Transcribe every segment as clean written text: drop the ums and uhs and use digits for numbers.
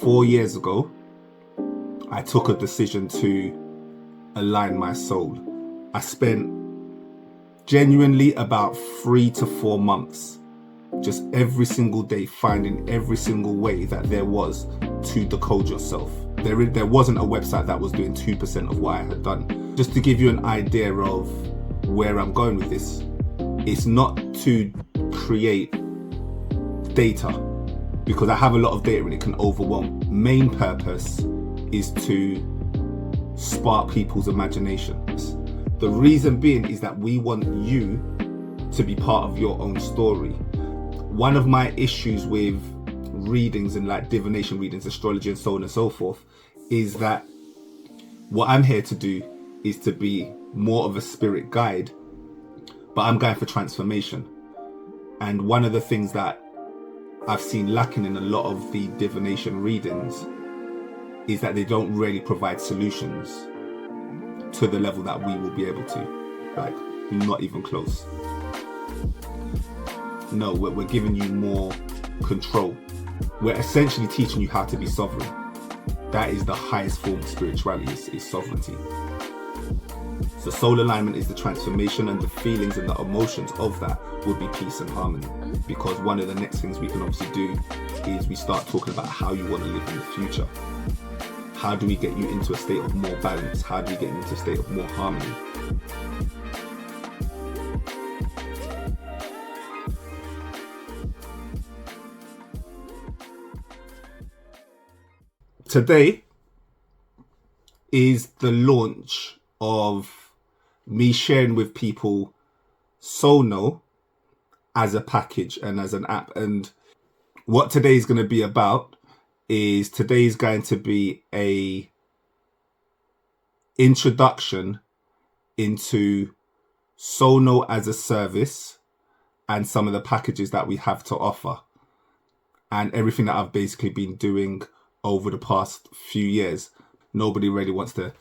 4 years ago, I took a decision to align my soul. I spent genuinely about 3 to 4 months just every single day finding every single way that there was to decode yourself. There wasn't a website that was doing 2% of what I had done. Just to give you an idea of where I'm going with this, it's not to create data, because I have a lot of data and it can overwhelm. Main purpose is to spark people's imaginations. The reason being is that we want you to be part of your own story. One of my issues with readings and like divination readings, astrology and so on and so forth, is that what I'm here to do is to be more of a spirit guide, but I'm going for transformation. And one of the things that I've seen lacking in a lot of the divination readings is that they don't really provide solutions to the level that we will be able to. Like, not even close. No, we're giving you more control. We're essentially teaching you how to be sovereign. That is the highest form of spirituality, is sovereignty. So soul alignment is the transformation, and the feelings and the emotions of that would be peace and harmony. Because one of the next things we can obviously do is we start talking about how you want to live in the future. How do we get you into a state of more balance? How do we get you into a state of more harmony? Today is the launch of me sharing with people Soulno as a package and as an app. And what today is going to be about is today is going to be a introduction into Soulno as a service and some of the packages that we have to offer and everything that I've basically been doing over the past few years. Nobody really wants to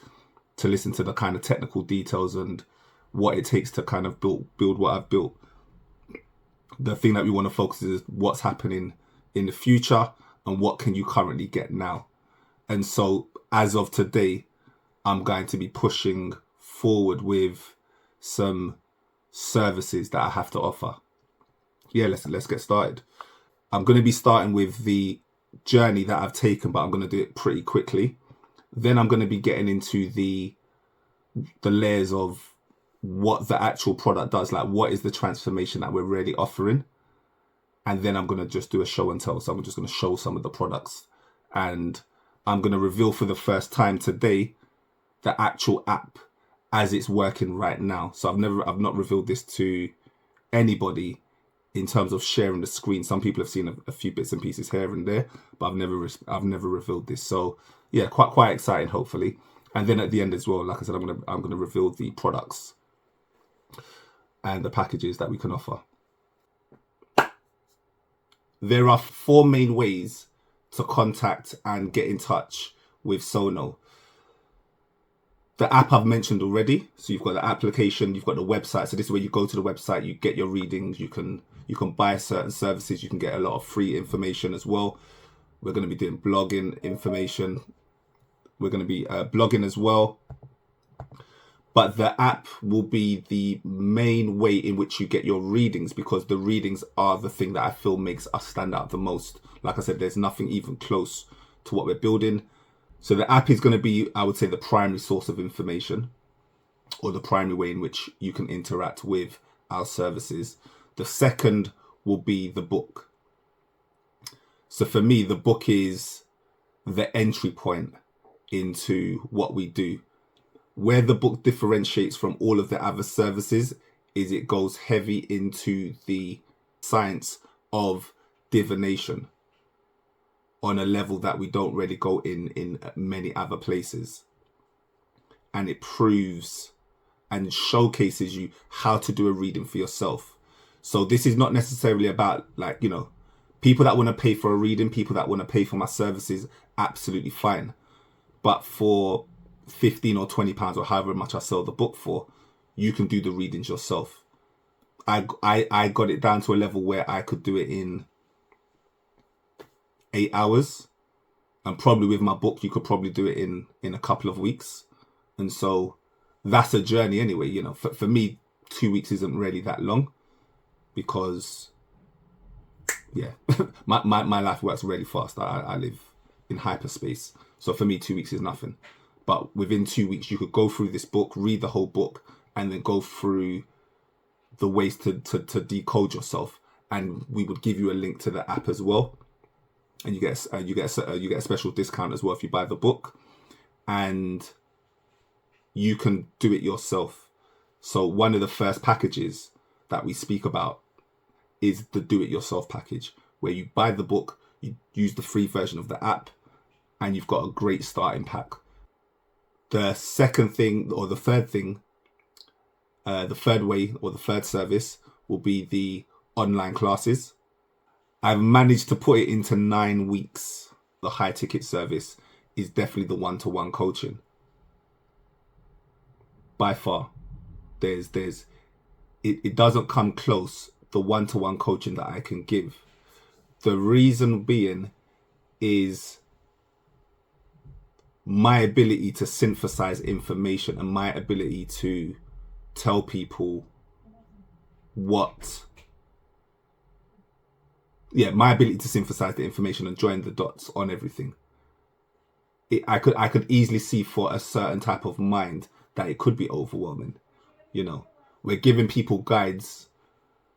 listen to the kind of technical details and what it takes to kind of build what I've built. The thing that we want to focus is what's happening in the future and what can you currently get now. And so as of today, I'm going to be pushing forward with some services that I have to offer. Yeah, let's get started. I'm going to be starting with the journey that I've taken, but I'm going to do it pretty quickly. Then I'm going to be getting into the layers of what the actual product does, like what is the transformation that we're really offering. And then I'm going to just do a show and tell. So I'm just going to show some of the products, and I'm going to reveal for the first time today the actual app as it's working right now. So I've not revealed this to anybody in terms of sharing the screen. Some people have seen a few bits and pieces here and there, but I've never revealed this. So yeah, quite exciting, hopefully. And then at the end as well, like I said, I'm gonna reveal the products and the packages that we can offer. There are 4 main ways to contact and get in touch with Soulno. The app I've mentioned already. So you've got the application, you've got the website. So this is where you go to the website, you get your readings, you can buy certain services, you can get a lot of free information as well. We're going to be doing blogging information. We're going to be blogging as well. But the app will be the main way in which you get your readings, because the readings are the thing that I feel makes us stand out the most. Like I said, there's nothing even close to what we're building. So the app is going to be, I would say, the primary source of information, or the primary way in which you can interact with our services. The second will be the book. So for me, the book is the entry point into what we do. Where the book differentiates from all of the other services is it goes heavy into the science of divination on a level that we don't really go in many other places. And it proves and showcases you how to do a reading for yourself. So this is not necessarily about, like, you know, people that want to pay for a reading, people that want to pay for my services, absolutely fine. But for 15 or 20 pounds or however much I sell the book for, you can do the readings yourself. I got it down to a level where I could do it in 8 hours. And probably with my book, you could probably do it in a couple of weeks. And so that's a journey anyway. You know, for me, 2 weeks isn't really that long because, yeah, my life works really fast. I live in hyperspace. So for me, 2 weeks is nothing. But within 2 weeks, you could go through this book, read the whole book, and then go through the ways to decode yourself. And we would give you a link to the app as well. And you get a special discount as well if you buy the book. And you can do it yourself. So one of the first packages that we speak about is the do-it-yourself package, where you buy the book, you use the free version of the app, and you've got a great starting pack. The second thing, or the third thing, the third way or the third service will be the online classes. I've managed to put it into 9 weeks. The high ticket service is definitely the one-to-one coaching. By far, it doesn't come close, the one-to-one coaching that I can give. The reason being is my ability to synthesize information and my ability to tell people my ability to synthesize the information and join the dots on everything. I could easily see for a certain type of mind that it could be overwhelming. You know, we're giving people guides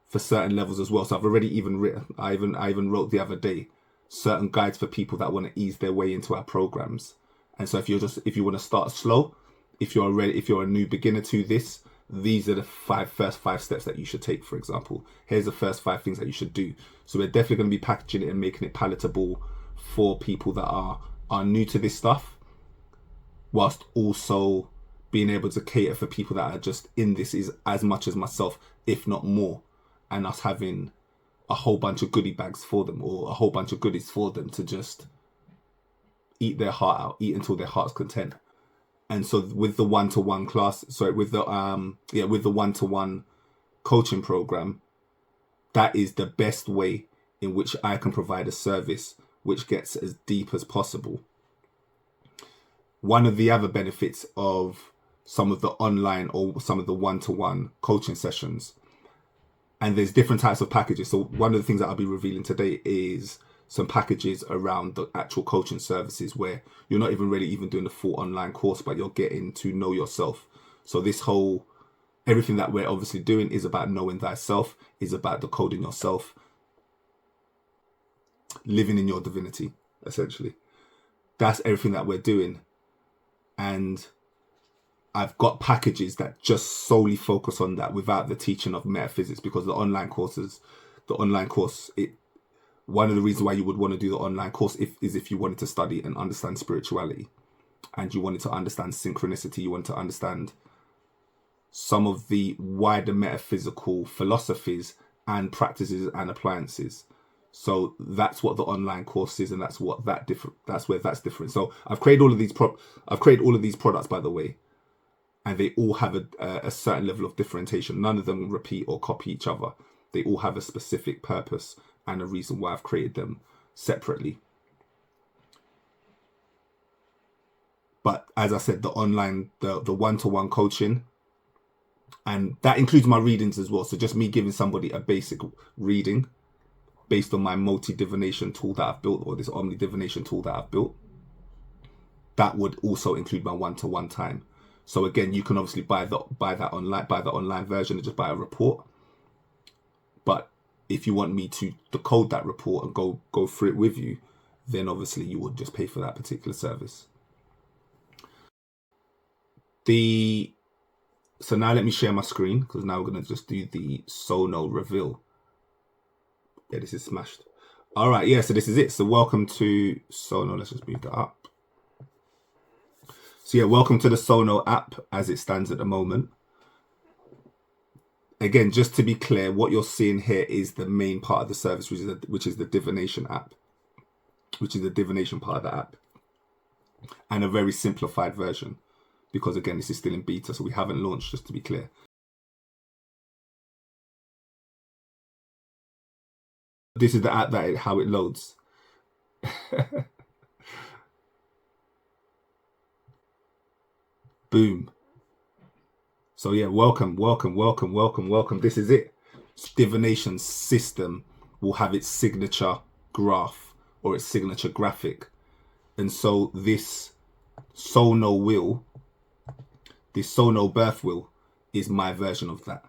for certain levels as well. So I've already even written, I even wrote the other day, certain guides for people that want to ease their way into our programs. And so if you want to start slow, if you're a new beginner to this, these are the first five steps that you should take, for example. Here's the first 5 things that you should do. So we're definitely going to be packaging it and making it palatable for people that are new to this stuff, whilst also being able to cater for people that are just in this is as much as myself, if not more, and us having a whole bunch of goodie bags for them, or a whole bunch of goodies for them to just eat their heart out, eat until their heart's content. And so with the one-to-one with the one-to-one coaching program, that is the best way in which I can provide a service which gets as deep as possible. One of the other benefits of some of the online or some of the one-to-one coaching sessions, and there's different types of packages. So one of the things that I'll be revealing today is some packages around the actual coaching services where you're not even really even doing the full online course, but you're getting to know yourself. So everything that we're obviously doing is about knowing thyself, is about decoding yourself, living in your divinity, essentially. That's everything that we're doing. And I've got packages that just solely focus on that without the teaching of metaphysics, because one of the reasons why you would want to do the online course is if you wanted to study and understand spirituality, and you wanted to understand synchronicity, you wanted to understand some of the wider metaphysical philosophies and practices and appliances. So that's what the online course is, and that's where that's different. So I've created all of these products, by the way, and they all have a certain level of differentiation. None of them repeat or copy each other. They all have a specific purpose and a reason why I've created them separately. But as I said, the one-to-one coaching, and that includes my readings as well. So just me giving somebody a basic reading based on my multi-divination tool that I've built, or this Omni-Divination tool that I've built, that would also include my one-to-one time. So again, you can obviously buy the online version and just buy a report. But if you want me to decode that report and go through it with you, then obviously you would just pay for that particular service. So now let me share my screen, because now we're going to just do the Soulno Reveal. Yeah, this is smashed. All right, yeah, so this is it. So welcome to Soulno. Let's just move that up. So yeah, welcome to the Soulno app as it stands at the moment. Again, just to be clear, what you're seeing here is the main part of the service, which is the divination app, which is the divination part of the app, and a very simplified version, because again, this is still in beta, so we haven't launched, just to be clear. This is the app how it loads. Boom. So yeah, welcome. This is it. Divination System will have its signature graph or its signature graphic. And so this Soulno wheel, this Soulno birth wheel, is my version of that.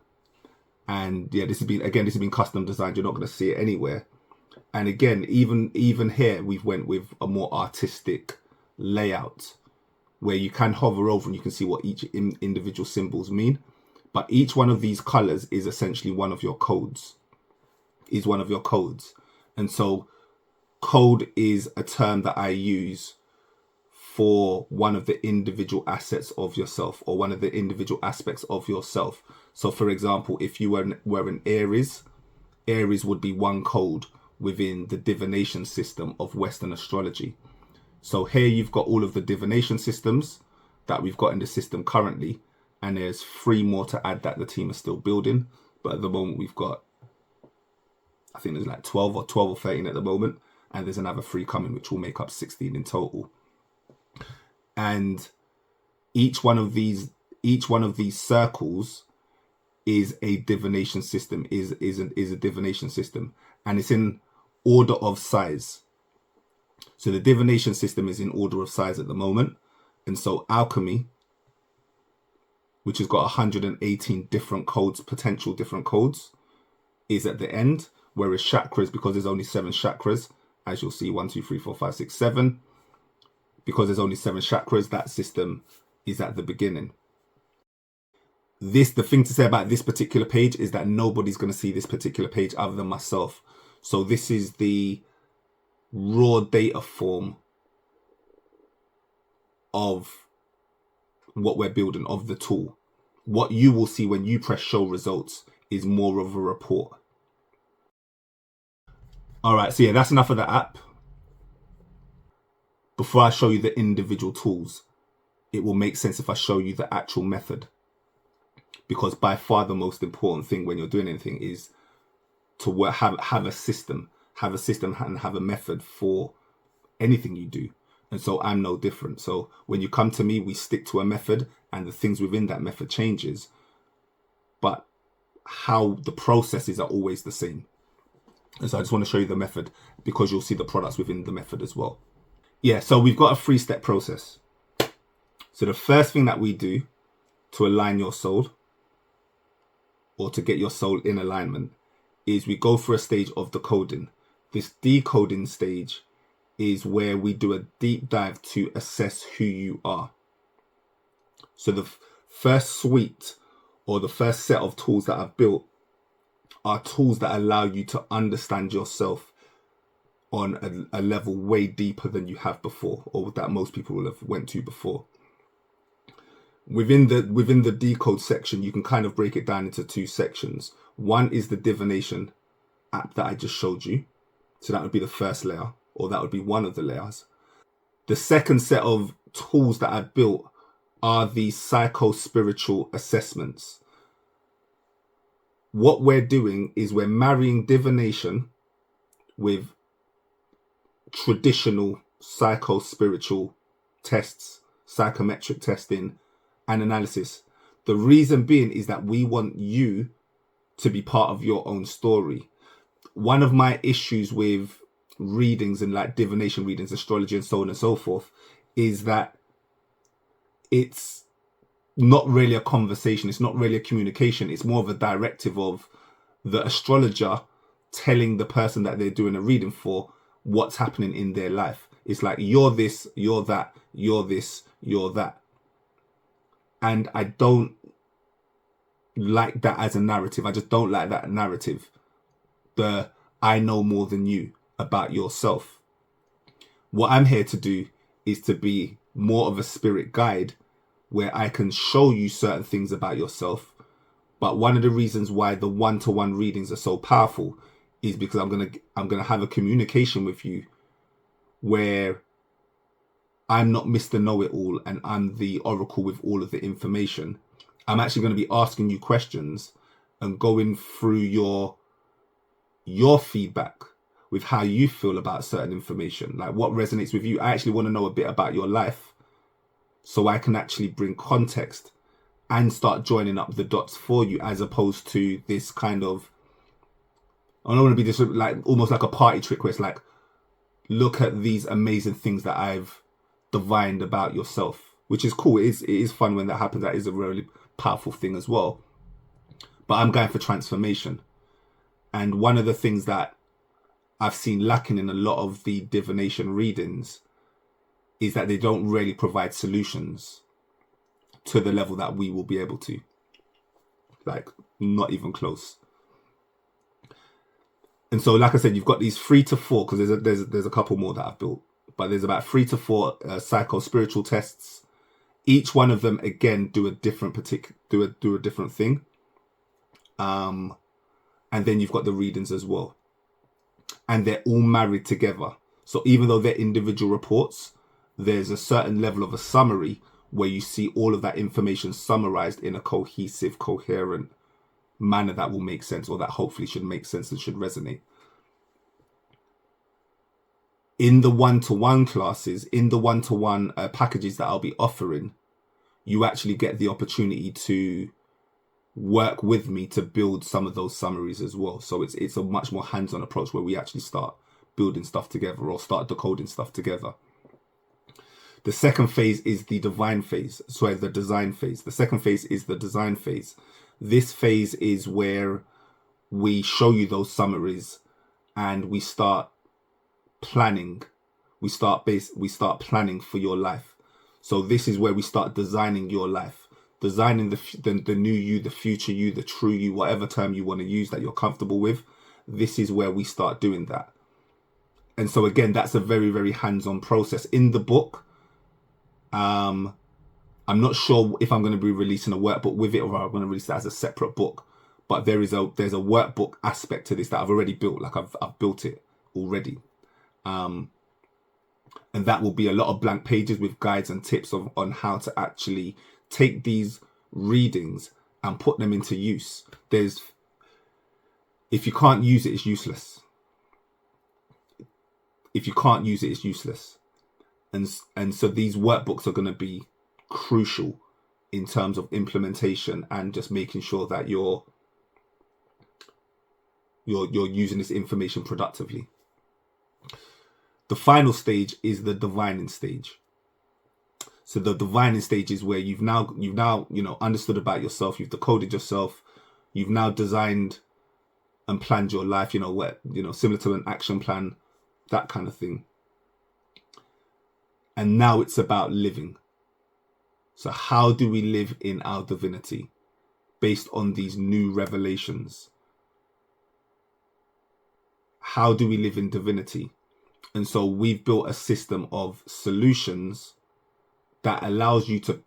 And yeah, this has been custom designed. You're not going to see it anywhere. And again, even here, we've went with a more artistic layout where you can hover over and you can see what each individual symbols mean. But each one of these colors is essentially one of your codes. And so code is a term that I use for one of the individual assets of yourself, or one of the individual aspects of yourself. So for example, if you were an Aries would be one code within the divination system of Western astrology. So here you've got all of the divination systems that we've got in the system currently, and there's 3 more to add that the team is still building. But at the moment we've got, I think there's like 12 or 13 at the moment, and there's another 3 coming, which will make up 16 in total. And each one of these circles is a divination system, is a divination system, and it's in order of size. So the divination system is in order of size at the moment. And so alchemy, which has got 118 different codes, potential different codes, is at the end. Whereas chakras, because there's only 7 chakras, as you'll see, 1, 2, 3, 4, 5, 6, 7, because there's only 7 chakras, that system is at the beginning. The thing to say about this particular page is that nobody's going to see this particular page other than myself. So this is the raw data form of what we're building, of the tool. What you will see when you press show results is more of a report. All right, so yeah, that's enough of the app. Before I show you the individual tools, it will make sense if I show you the actual method. Because by far the most important thing when you're doing anything is to have a system and have a method for anything you do. And so I'm no different. So when you come to me, we stick to a method, and the things within that method changes, but how the processes are always the same. And so I just want to show you the method, because you'll see the products within the method as well. Yeah, so we've got a 3-step process. So the first thing that we do to align your soul, or to get your soul in alignment, is we go for a stage of decoding. This decoding stage is where we do a deep dive to assess who you are. So the first suite, or the first set of tools that I've built, are tools that allow you to understand yourself on a level way deeper than you have before, or that most people will have went to before. Within the decode section, you can kind of break it down into 2 sections. One is the divination app that I just showed you. So that would be the first layer, or that would be one of the layers. The second set of tools that I've built are the psycho-spiritual assessments. What we're doing is we're marrying divination with traditional psycho-spiritual tests, psychometric testing, and analysis. The reason being is that we want you to be part of your own story. One of my issues with readings and like divination readings, astrology, and so on and so forth, is that it's not really a conversation. It's not really a communication. It's more of a directive of the astrologer telling the person that they're doing a reading for what's happening in their life. It's like, you're this, you're that, you're this, you're that. And I don't like that as a narrative. I just don't like that narrative. The I know more than you about yourself. What I'm here to do is to be more of a spirit guide, where I can show you certain things about yourself. But one of the reasons why the one-to-one readings are so powerful is because I'm gonna have a communication with you where I'm not Mr. Know-It-All and I'm the oracle with all of the information. I'm actually going to be asking you questions and going through your feedback with how you feel about certain information, like what resonates with you. I actually want to know a bit about your life so I can actually bring context and start joining up the dots for you, as opposed to this kind of, I don't want to be this like almost like a party trick where it's like, look at these amazing things that I've divined about yourself, which is cool. It is fun when that happens. That is a really powerful thing as well. But I'm going for transformation. And one of the things that I've seen lacking in a lot of the divination readings is that they don't really provide solutions to the level that we will be able to. Like, not even close. And so, like I said, you've got these 3 to 4, because there's a couple more that I've built, but there's about 3 to 4 psycho-spiritual tests. Each one of them, again, do a different do a different thing. And then you've got the readings as well, and they're all married together. So even though they're individual reports, there's a certain level of a summary where you see all of that information summarized in a cohesive, coherent manner that will make sense, or that hopefully should make sense and should resonate. In the one-to-one classes, in the one-to-one packages that I'll be offering, you actually get the opportunity to work with me to build some of those summaries as well. So it's a much more hands-on approach where we actually start building stuff together, or start decoding stuff together. The second phase is the divine phase. Sorry, the design phase. The second phase is the design phase. This phase is where we show you those summaries and we start planning. We start planning for your life. So this is where we start designing your life, designing the new you, the future you, the true you, whatever term you want to use that you're comfortable with. This is where we start doing that. And so again, that's a very, very hands-on process. In the book, I'm not sure if I'm going to be releasing a workbook with it, or I'm going to release it as a separate book. But there's a workbook aspect to this that I've already built. Like I've built it already. And that will be a lot of blank pages with guides and tips on how to actually take these readings and put them into use. If you can't use it, it's useless. If you can't use it, it's useless. And so these workbooks are going to be crucial in terms of implementation and just making sure that you're using this information productively. The final stage is the divining stage. So the divining stage is where you've now understood about yourself, you've decoded yourself, you've now designed and planned your life, similar to an action plan, that kind of thing. And now it's about living. So how do we live in our divinity based on these new revelations? How do we live in divinity? And so we've built a system of solutions that allows you to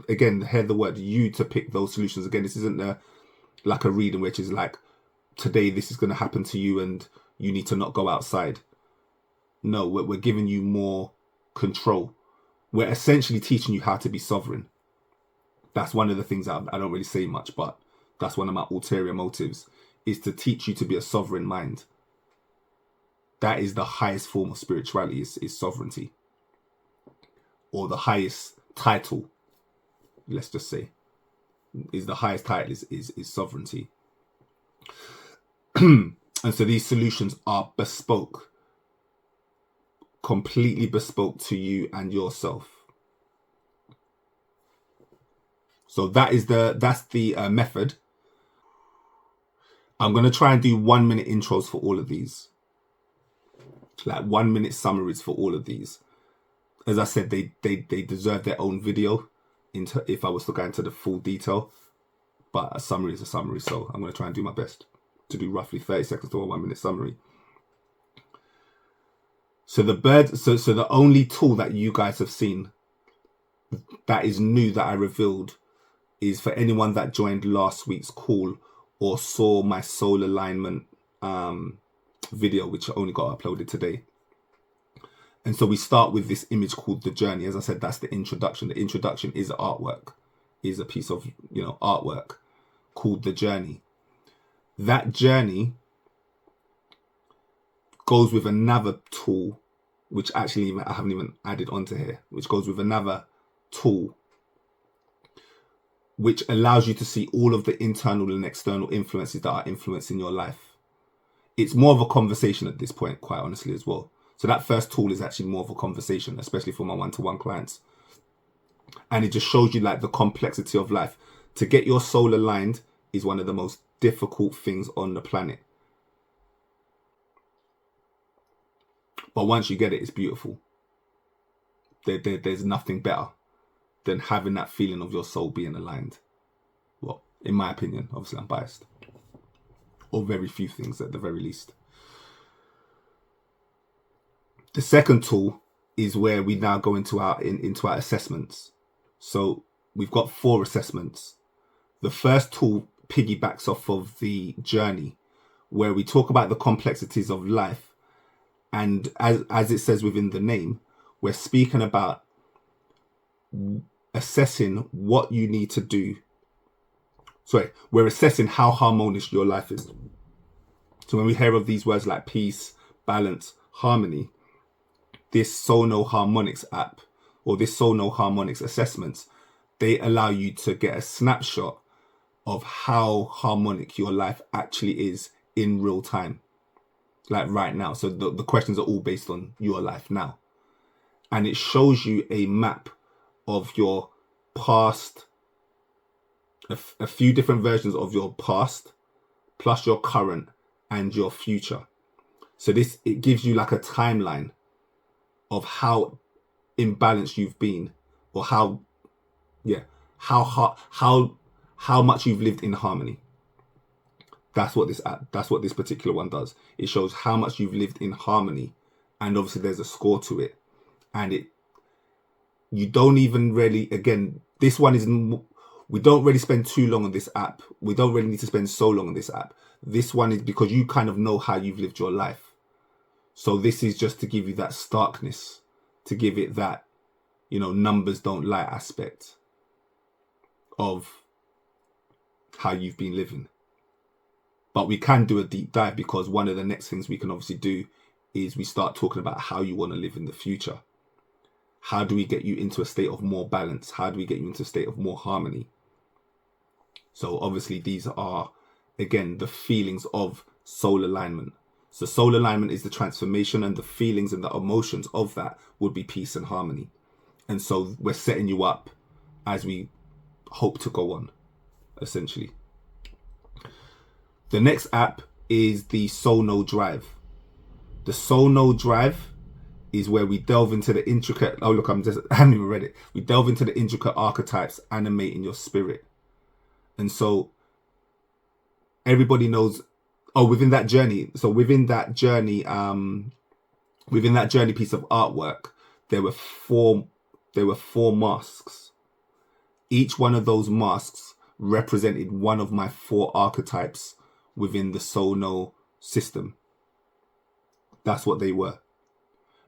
again, hear the word you, to pick those solutions. Again, this isn't like a reading which is like, today this is going to happen to you and you need to not go outside. No, we're giving you more control. We're essentially teaching you how to be sovereign. That's one of the things I don't really say much, but that's one of my ulterior motives, is to teach you to be a sovereign mind. That is the highest form of spirituality, is sovereignty. Or the highest title, let's just say, is the highest title is sovereignty. And so these solutions are bespoke, completely bespoke to you and yourself. So that's the method. I'm going to try and do 1 minute intros for all of these, like 1 minute summaries for all of these. As I said, they deserve their own video if I was to go into the full detail, but a summary is a summary. So I'm going to try and do my best to do roughly 30 seconds to a 1 minute summary. So the only tool that you guys have seen that is new that I revealed is for anyone that joined last week's call or saw my soul alignment video, which only got uploaded today. And so we start with this image called The Journey. As I said, that's the introduction. The introduction is artwork, is a piece of artwork called The Journey. That journey goes with another tool, which actually I haven't even added onto here, which goes with another tool which allows you to see all of the internal and external influences that are influencing your life. It's more of a conversation at this point, quite honestly, as well. So that first tool is actually more of a conversation, especially for my one-to-one clients. And it just shows you like the complexity of life. To get your soul aligned is one of the most difficult things on the planet. But once you get it, it's beautiful. There's nothing better than having that feeling of your soul being aligned. Well, in my opinion, obviously I'm biased. Or very few things at the very least. The second tool is where we now go into our assessments. So we've got 4 assessments. The first tool piggybacks off of the journey, where we talk about the complexities of life. And as it says within the name, we're speaking about assessing what you need to do. Sorry, we're assessing how harmonious your life is. So when we hear of these words like peace, balance, harmony, this Soulno Harmonics app or this Soulno Harmonics assessments, they allow you to get a snapshot of how harmonic your life actually is in real time, like right now. So the questions are all based on your life now. And it shows you a map of your past, a few different versions of your past, plus your current and your future. So it gives you like a timeline of how imbalanced you've been, or how much you've lived in harmony. That's what this particular one does. It shows how much you've lived in harmony, and obviously there's a score to it. And you don't even really, again, this one is, we don't really spend too long on this app. We don't really need to spend so long on this app. This one is because you kind of know how you've lived your life. So this is just to give you that starkness, to give it that, numbers don't lie aspect of how you've been living. But we can do a deep dive, because one of the next things we can obviously do is we start talking about how you want to live in the future. How do we get you into a state of more balance? How do we get you into a state of more harmony? So obviously these are, again, the feelings of soul alignment. So soul alignment is the transformation, and the feelings and the emotions of that would be peace and harmony. And so we're setting you up as we hope to go on, essentially. The next app is the Soulno Drive. The Soulno Drive is where we delve into the intricate, I haven't even read it. We delve into the intricate archetypes animating your spirit. And so everybody knows, within that journey piece of artwork, there were four masks. Each one of those masks represented one of my 4 archetypes within the Soulno system. That's what they were.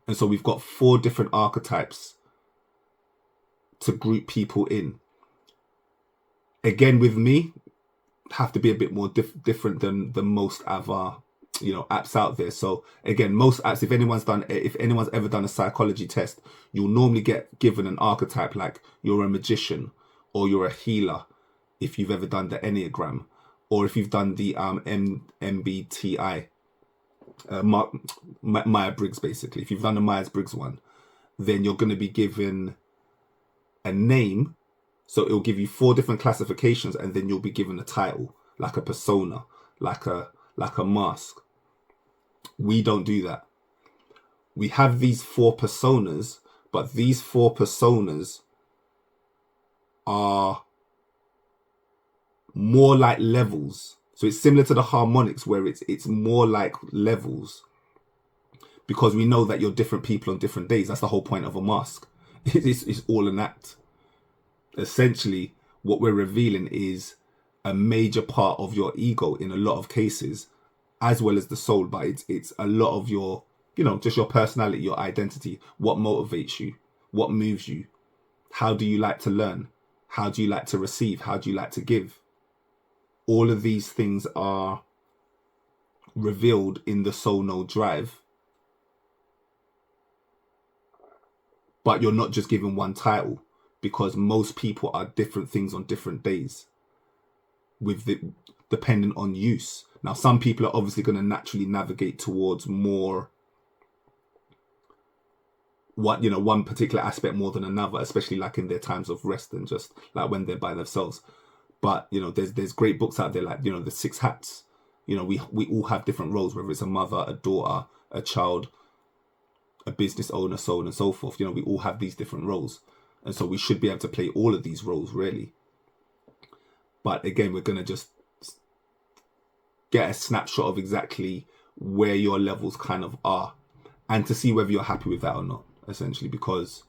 And so we've got 4 different archetypes to group people in. Again, with me, have to be a bit more different than most other apps out there. So again, most apps, if anyone's ever done a psychology test, you'll normally get given an archetype, like you're a magician or you're a healer, if you've ever done the Enneagram, or if you've done the MBTI, Myers-Briggs, basically. If you've done the Myers-Briggs one, then you're going to be given a name. So it'll give you 4 different classifications, and then you'll be given a title, like a persona, like a mask. We don't do that. We have these 4 personas, but these 4 personas are more like levels. So it's similar to the harmonics, where it's more like levels, because we know that you're different people on different days. That's the whole point of a mask. It's all an act. Essentially, what we're revealing is a major part of your ego in a lot of cases, as well as the soul. But it's a lot of your, just your personality, your identity, what motivates you, what moves you, how do you like to learn, how do you like to receive, how do you like to give. All of these things are revealed in the Soulno Drive. But you're not just given one title. because most people are different things on different days, depending on use. Now, some people are obviously going to naturally navigate towards more one particular aspect more than another, especially like in their times of rest and just like when they're by themselves. But there's great books out there like the Six Hats. We all have different roles, whether it's a mother, a daughter, a child, a business owner, so on and so forth. We all have these different roles, and so we should be able to play all of these roles really. But again, we're going to just get a snapshot of exactly where your levels kind of are, and to see whether you're happy with that or not, essentially, because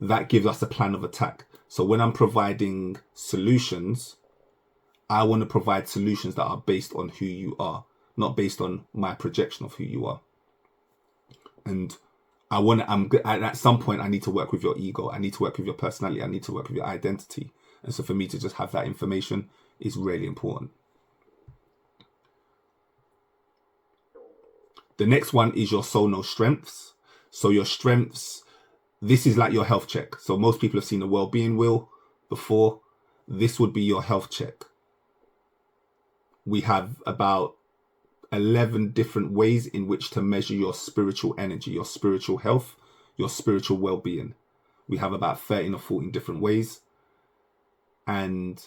that gives us a plan of attack. So when I'm providing solutions, I want to provide solutions that are based on who you are, not based on my projection of who you are. And at some point, I need to work with your ego. I need to work with your personality. I need to work with your identity. And so for me to just have that information is really important. The next one is your Soulno Strengths. So your strengths, this is like your health check. So most people have seen the well-being wheel before. This would be your health check. We have about 11 different ways in which to measure your spiritual energy, your spiritual health, your spiritual well-being. We have about 13 or 14 different ways. And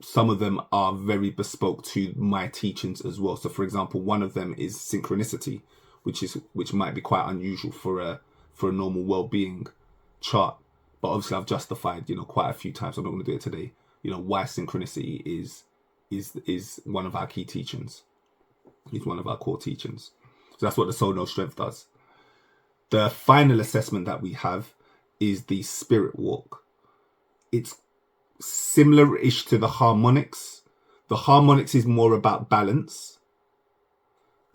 some of them are very bespoke to my teachings as well. So for example, one of them is synchronicity, which might be quite unusual for a normal well-being chart. But obviously I've justified, quite a few times. I'm not going to do it today. Why synchronicity is one of our key teachings. It's one of our core teachings. So that's what the Soulno Strength does. The final assessment that we have is the spirit walk. It's similar-ish to the harmonics. The harmonics is more about balance.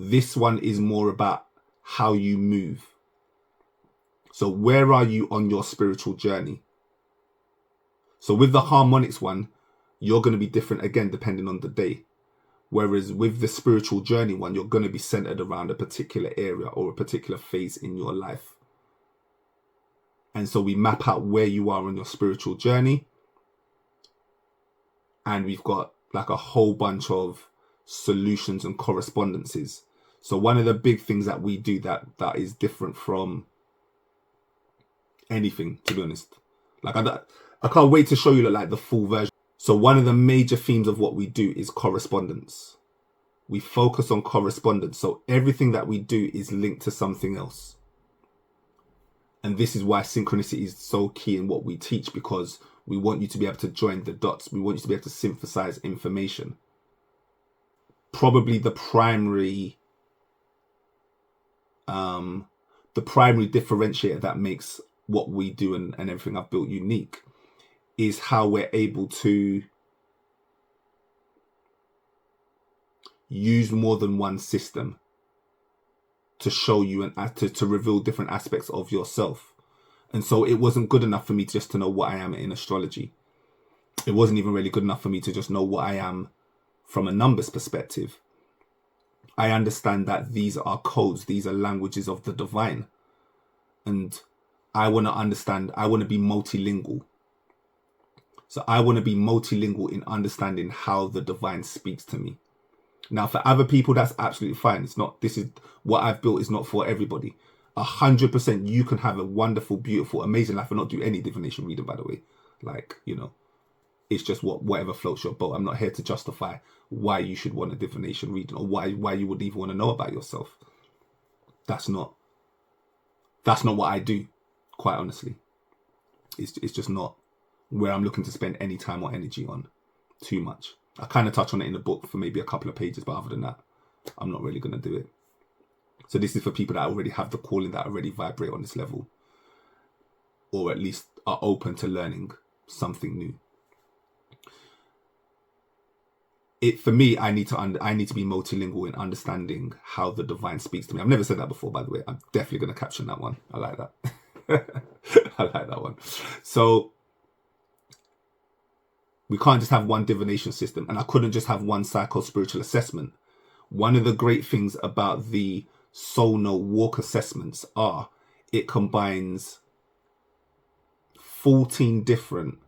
This one is more about how you move. So where are you on your spiritual journey? So with the harmonics one, you're going to be different again, depending on the day. Whereas with the spiritual journey one, you're going to be centered around a particular area or a particular phase in your life. And so we map out where you are on your spiritual journey. And we've got like a whole bunch of solutions and correspondences. So one of the big things that we do that is different from anything, to be honest. Like I can't wait to show you like the full version. So one of the major themes of what we do is correspondence. We focus on correspondence. So everything that we do is linked to something else. And this is why synchronicity is so key in what we teach, because we want you to be able to join the dots. We want you to be able to synthesize information. Probably the primary differentiator that makes what we do and everything I've built unique is how we're able to use more than one system to show you and to reveal different aspects of yourself. And so it wasn't good enough for me just to know what I am in astrology. It wasn't even really good enough for me to just know what I am from a numbers perspective. I understand that these are codes, these are languages of the divine. And I want to understand, I want to be multilingual. So I want to be multilingual in understanding how the divine speaks to me. Now, for other people, that's absolutely fine. It's not, this is what I've built is not for everybody. 100% you can have a wonderful, beautiful, amazing life and not do any divination reading, by the way. Like, it's just whatever floats your boat. I'm not here to justify why you should want a divination reading or why you would even want to know about yourself. That's not what I do, quite honestly. It's just not where I'm looking to spend any time or energy on too much. I kind of touch on it in the book for maybe a couple of pages, but other than that, I'm not really going to do it. So this is for people that already have the calling, that already vibrate on this level, or at least are open to learning something new. For me, I need to be multilingual in understanding how the divine speaks to me. I've never said that before, by the way. I'm definitely going to caption that one. I like that. I like that one. So we can't just have one divination system, and I couldn't just have one psycho-spiritual assessment. One of the great things about the Soulno walk assessments are it combines 14 different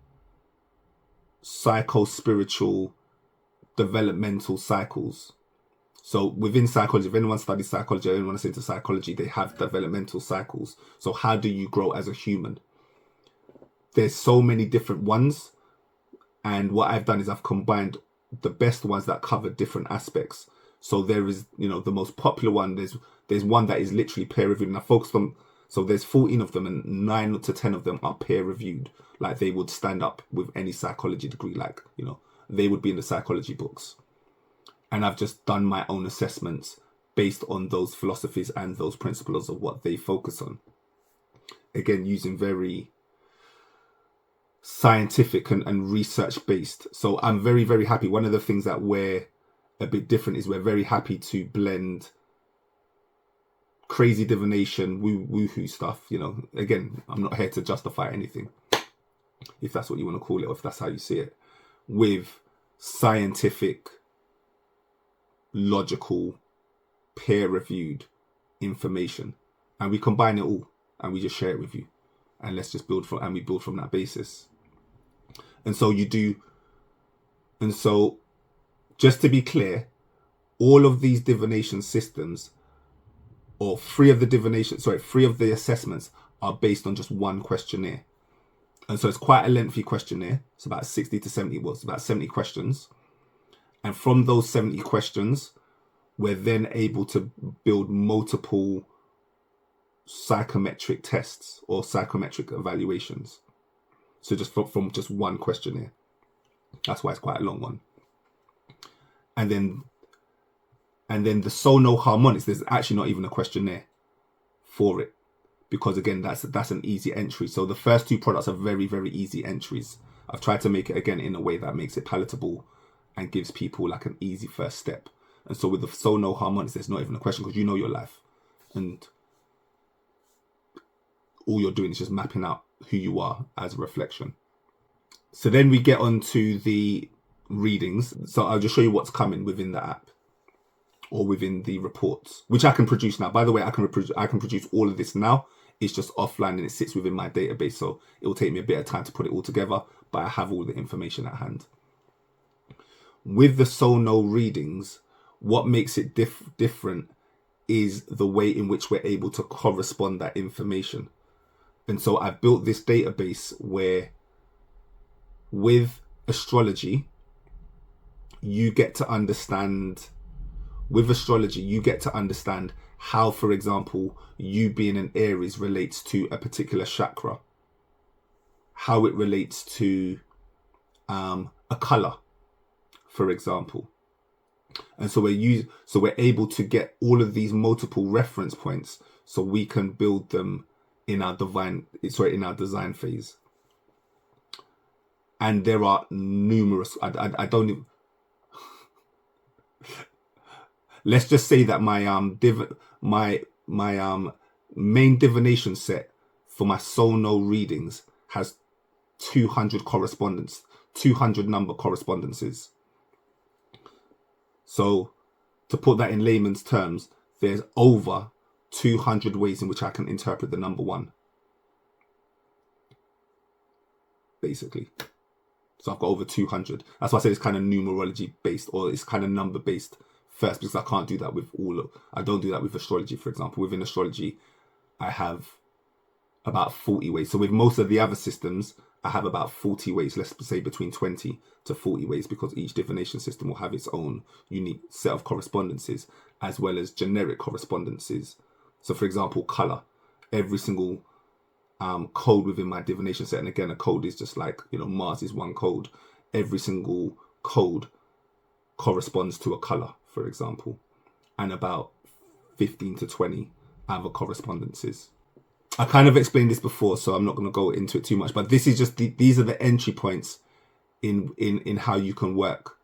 psycho-spiritual developmental cycles. So within psychology, if anyone studies psychology, anyone is into psychology, they have developmental cycles. So how do you grow as a human? There's so many different ones. And what I've done is I've combined the best ones that cover different aspects. So there is, you know, the most popular one, there's one that is literally peer reviewed, and I focused on, so there's 14 of them and 9 to 10 of them are peer reviewed. Like they would stand up with any psychology degree, like, you know, they would be in the psychology books. And I've just done my own assessments based on those philosophies and those principles of what they focus on. Again, using very scientific and research based. So I'm very, very happy. One of the things that we're a bit different is we're very happy to blend crazy divination, woohoo stuff. You know, again, I'm not here to justify anything, if that's what you want to call it, or if that's how you see it, with scientific, logical, peer-reviewed information, and we combine it all and we just share it with you, and let's just build from, and we build from that basis. And so you do, and so just to be clear, all of these divination systems, or three of the assessments are based on just one questionnaire. And so it's quite a lengthy questionnaire. It's about 60 to 70, well, it's about 70 questions. And from those 70 questions, we're then able to build multiple psychometric tests or psychometric evaluations. So just from just one questionnaire. That's why it's quite a long one. And then the Soulno harmonics, there's actually not even a questionnaire for it, because again, that's an easy entry. So the first two products are very, very easy entries. I've tried to make it again in a way that makes it palatable and gives people like an easy first step. And so with the Soulno harmonics, there's not even a question, because you know your life, and all you're doing is just mapping out who you are as a reflection. So then we get on to the readings. So I'll just show you what's coming within the app or within the reports, which I can produce now. By the way, I can produce all of this now. It's just offline and it sits within my database. So it will take me a bit of time to put it all together, but I have all the information at hand. With the Soulno readings, what makes it different is the way in which we're able to correspond that information. And so I've built this database where with astrology, you get to understand how, for example, you being an Aries relates to a particular chakra, how it relates to a color, for example. And so we're able to get all of these multiple reference points so we can build them in our design phase. And there are numerous, I don't even, let's just say that my main divination set for my Soulno readings has 200 number correspondences. So to put that in layman's terms, there's over 200 ways in which I can interpret the number 1. Basically. So I've got over 200. That's why I said it's kind of numerology based, or it's kind of number based first, because I can't do that with I don't do that with astrology, for example. Within astrology, I have about 40 ways. So with most of the other systems, I have about 40 ways, let's say between 20 to 40 ways, because each divination system will have its own unique set of correspondences, as well as generic correspondences. So for example, color, every single code within my divination set, and again, a code is just like, you know, Mars is one code. Every single code corresponds to a color, for example, and about 15 to 20 other correspondences. I kind of explained this before, so I'm not going to go into it too much, but this is just these are the entry points in how you can work.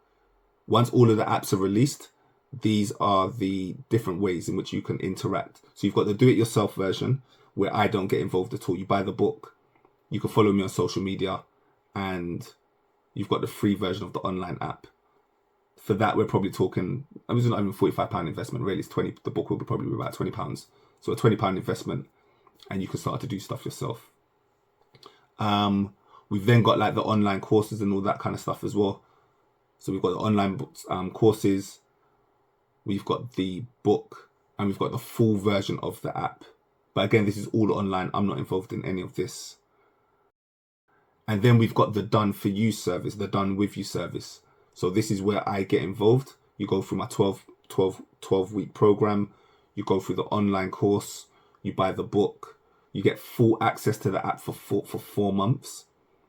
Once all of the apps are released, these are the different ways in which you can interact. So you've got the do-it-yourself version, where I don't get involved at all. You buy the book, you can follow me on social media, and you've got the free version of the online app. For that, we're probably talking, I mean, it's not even £45 investment, really. It's 20. The book will be probably about £20. So a £20 investment, and you can start to do stuff yourself. We've then got like the online courses and all that kind of stuff as well. So we've got the online courses, we've got the book, and we've got the full version of the app. But again, this is all online. I'm not involved in any of this. And then we've got the done for you service, the done with you service. So this is where I get involved. You go through my 12 week program. You go through the online course. You buy the book. You get full access to the app for 4 months.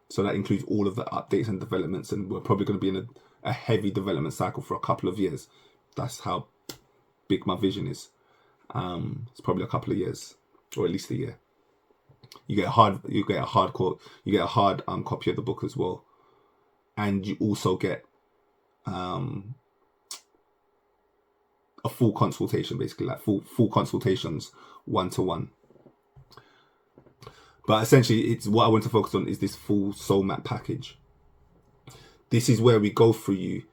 So that includes all of the updates and developments. And we're probably going to be in a heavy development cycle for a couple of years. That's how big my vision is. It's probably a couple of years, or at least a year. You get a hard copy of the book as well, and you also get a full consultation, basically like full consultations 1-to-1. But essentially, it's what I want to focus on is this full soul map package. This is where we go through you.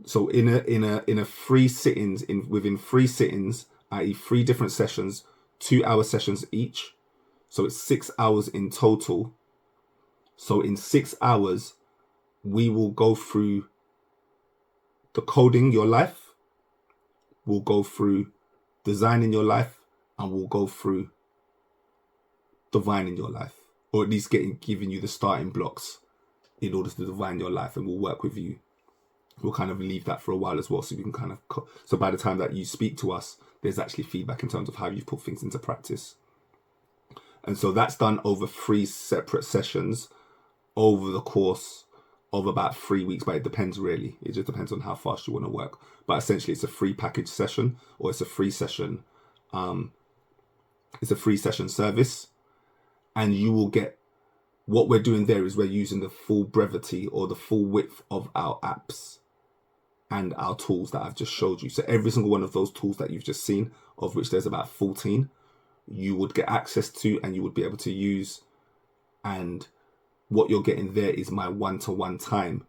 So in a 3 sittings, within 3 sittings, i.e. 3 different sessions, 2-hour sessions each. So it's 6 hours in total. So in 6 hours, we will go through decoding your life. We'll go through designing your life, and we'll go through divining your life, or at least giving you the starting blocks in order to divine your life. And we'll work with you. We'll kind of leave that for a while as well, so we can kind of so by the time that you speak to us, there's actually feedback in terms of how you've put things into practice. And so that's done over 3 separate sessions over the course of about 3 weeks, but it depends really. It just depends on how fast you want to work. But essentially it's a free package session, or it's a free session. It's a free session service, and you will get, what we're doing there is we're using the full brevity or the full width of our apps and our tools that I've just showed you. So every single one of those tools that you've just seen, of which there's about 14, you would get access to and you would be able to use. And what you're getting there is my 1-to-1 time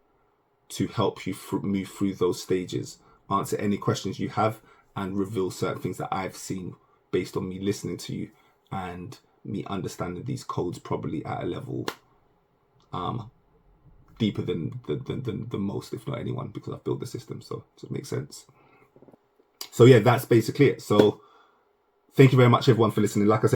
to help you move through those stages, answer any questions you have, and reveal certain things that I've seen based on me listening to you and me understanding these codes probably at a level deeper than most, if not anyone, because I've built the system. So it makes sense. So yeah, that's basically it. So thank you very much everyone for listening. Like I said,